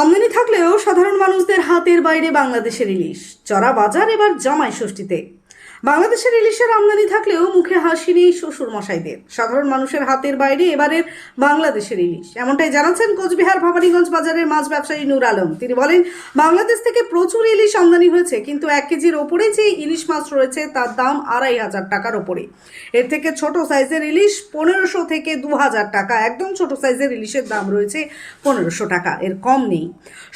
আমদানি থাকলেও সাধারণ মানুষদের হাতের বাইরে বাংলাদেশের ইলিশ চড়া বাজার এবার জামাই ষষ্ঠীতে। বাংলাদেশের ইলিশের আমদানি থাকলেও মুখে হাসি নেই শ্বশুর মশাইদের। সাধারণ মানুষের হাতের বাইরে এবারের বাংলাদেশের ইলিশ, এমনটাই জানাচ্ছেন কোচবিহার ভবানীগঞ্জ বাজারের মাছ ব্যবসায়ী নূর আলম। তিনি বলেন, বাংলাদেশ থেকে প্রচুর ইলিশ আমদানি হয়েছে, কিন্তু 1 কেজির ওপরে যে ইলিশ মাছ রয়েছে তার দাম 2500 টাকার ওপরে। এর থেকে ছোট সাইজের ইলিশ 1500 থেকে 2000 টাকা, একদম ছোট সাইজের ইলিশের দাম রয়েছে 1500 টাকা, এর কম নেই।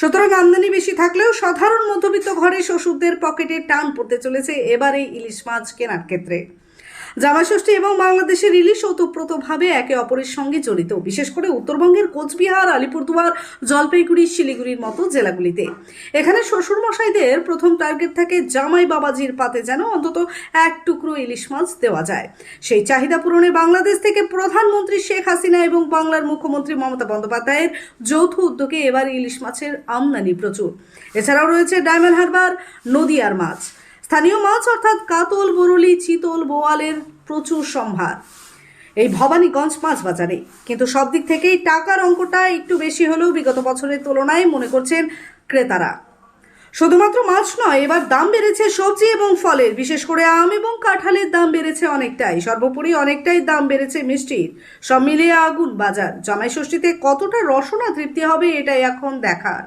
সুতরাং আমদানি বেশি থাকলেও সাধারণ মধ্যবিত্ত ঘরে শ্বশুরদের পকেটে টান পড়তে চলেছে এবারে ইলিশ মাছ কেনার ক্ষেত্রে। জামাই ষষ্ঠী এবং বাংলাদেশের ইলিশ ওতপ্রোতভাবে একে অপরের সঙ্গে জড়িত, বিশেষ করে উত্তরবঙ্গের কোচবিহার, আলিপুরদুয়ার, জলপাইগুড়ি, শিলিগুড়ির মতো জেলাগুলিতে। এখানে শ্বশুরমশাইদের প্রথম টার্গেট থাকে জামাই বাবাজির পাতে যেন অন্তত 1 টুকরো ইলিশ মাছ দেওয়া যায়। সেই চাহিদা পূরণে বাংলাদেশ থেকে প্রধানমন্ত্রী শেখ হাসিনা এবং বাংলার মুখ্যমন্ত্রী মমতা বন্দ্যোপাধ্যায়ের যৌথ উদ্যোগে এবার ইলিশ মাছের আমদানি প্রচুর। এছাড়াও রয়েছে ডায়মন্ড হারবার, নদীয়ার মাছ, স্থানীয় মাছ অর্থাৎ কাতল, বরলি, চিতল, বোয়ালের প্রচুর সম্ভার এই ভবানীগঞ্জ মাছ বাজারে। কিন্তু সব দিক থেকেই টাকার অঙ্কটা একটু বেশি হলেও বিগত বছরের তুলনায় মনে করছেন ক্রেতারা। শুধুমাত্র মাছ নয়, এবার দাম বেড়েছে সবজি এবং ফলের, বিশেষ করে আম এবং কাঁঠালের দাম বেড়েছে অনেকটাই। সর্বোপরি অনেকটাই দাম বেড়েছে মিষ্টির। সব মিলিয়ে আগুন বাজার। জামাই ষষ্ঠীতে কতটা রসনা তৃপ্তি হবে এটাই এখন দেখার।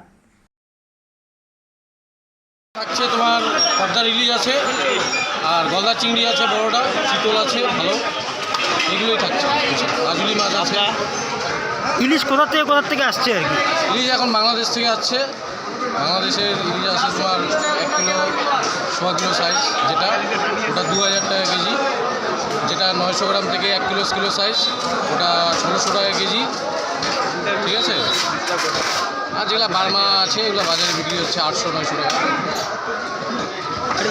থাকছে তোমার পদ্মার ইলিশ আছে, আর গলদা চিংড়ি আছে, বড়োটা চিতল আছে, ভালো, এগুলোই থাকছে। মাজুলি মাছ আছে। ইলিশ কোথা থেকে আসছে আর কি? ইলিশ এখন বাংলাদেশ থেকে আসছে। বাংলাদেশের ইলিশ আছে তোমার 1 কিলো 1.25 কিলো সাইজ, যেটা ওটা 2000 টাকা কেজি। যেটা 900 গ্রাম থেকে 1 কিলো সাইজ, ওটা 1600 টাকা কেজি। ঠিক আছে। আর যেগুলো বার্মা আছে এগুলো বাজারে বিক্রি হচ্ছে 800-900 টাকা। আর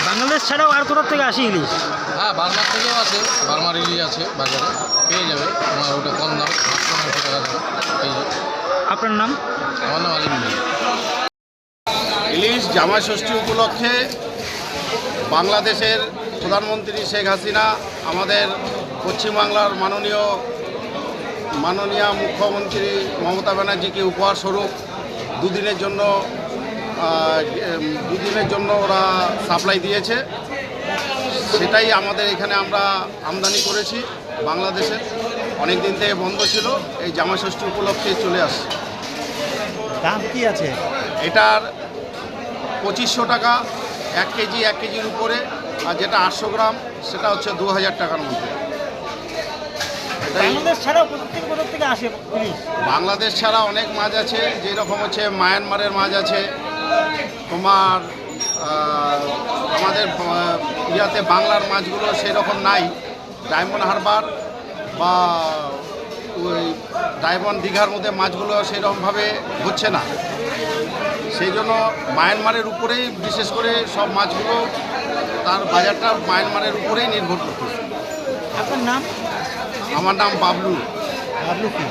বাংলাদেশ ছাড়াও আর কোথা থেকে আসে ইলিশ? হ্যাঁ, বার্মার থেকেও আছে, বার্মার ইলিশ আছে বাজারে, পেয়ে যাবে। তোমার ওটা কম দাম, 800-900 টাকা দাম পেয়ে যাবে। আপনার নাম? আমার নাম আলিম। ইলিশ জামাই ষষ্ঠী উপলক্ষে বাংলাদেশের প্রধানমন্ত্রী শেখ হাসিনা আমাদের পশ্চিমবাংলার মাননীয় মুখ্যমন্ত্রী মমতা ব্যানার্জিকে উপহার স্বরূপ দুদিনের জন্য ওরা সাপ্লাই দিয়েছে। সেটাই আমাদের এখানে আমরা আমদানি করেছি। বাংলাদেশের অনেক দিন থেকে বন্ধ ছিল, এই জামাই ষষ্ঠী উপলক্ষে চলে আসছে। দাম কি আছে এটার? 2500 টাকা 1 কেজি, 1 কেজির উপরে। আর যেটা 800 গ্রাম সেটা হচ্ছে 2000 টাকার মধ্যে। বাংলাদেশ ছাড়াও কোথা থেকে আসে ইলিশ? বাংলাদেশ ছাড়া অনেক মাছ আছে, যেরকম হচ্ছে মায়ানমারের মাছ আছে, তোমার আমাদের ইয়াতে বাংলার মাছগুলো সেরকম নাই। ডায়মন্ড হারবার বা ওই ডায়মন্ড দীঘার মধ্যে মাছগুলো সেরকমভাবে হচ্ছে না। সেই জন্য মায়ানমারের উপরেই বিশেষ করে সব মাছগুলো, তার বাজারটা মায়ানমারের উপরেই নির্ভর করতেছে। আপনার নাম? আমার নাম বাবলু। বাবলু কি?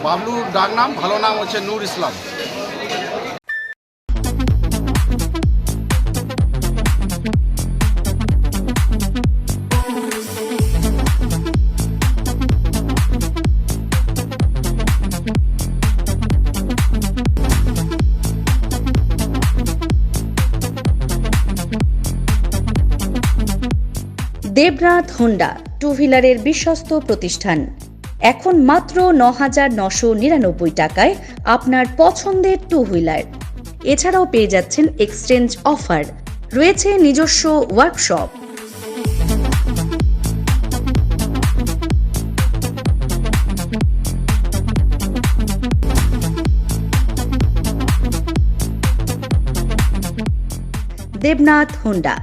বাবলুর ডাক নাম, ভালো নাম হচ্ছে নূর ইসলাম। দেবরাত হোন্ডা টু হুইলারের বিশ্বস্ত প্রতিষ্ঠান। এখন মাত্র 9,999 টাকায় আপনার পছন্দের টু হুইলার। এছাড়াও পেয়ে যাচ্ছেন এক্সচেঞ্জ অফার, রয়েছে নিজস্ব workshop. Debnath Honda,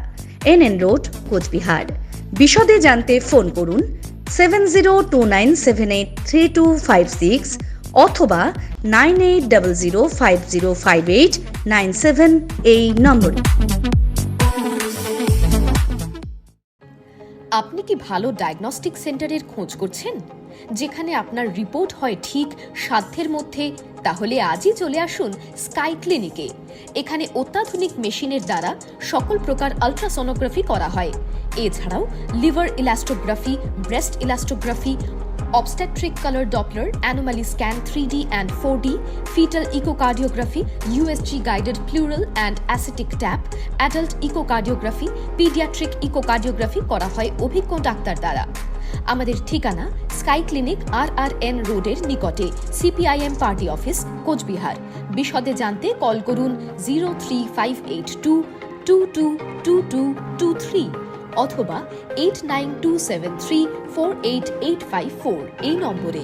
NN road, Cooch Behar. বিশদে জানতে ফোন করুন 7029783256 অথবা 9800505897 এই নম্বরে। আপনি কি ভালো ডায়াগনস্টিক সেন্টারের খোঁজ করছেন, যেখানে আপনার রিপোর্ট হয় ঠিক সাধ্যের মধ্যে? তাহলে আজই চলে আসুন স্কাই ক্লিনিকে। এখানে অত্যাধুনিক মেশিনের দ্বারা সকল প্রকার আলট্রাসোনোগ্রাফি করা হয়। এছাড়াও liver elastography, breast elastography, obstetric color Doppler, anomaly scan 3D and 4D, fetal echocardiography, USG guided pleural and ascitic tap, adult echocardiography, pediatric echocardiography করা হয় অভিজ্ঞ ডাক্তার দ্বারা। আমাদের ঠিকানা স্কাই ক্লিনিক RRN রোডের নিকটে, CPIM পার্টি অফিস, কোচবিহার। বিশদে জানতে কল করুন 03582 222223 অথবা 89273 48854 এই নম্বরে।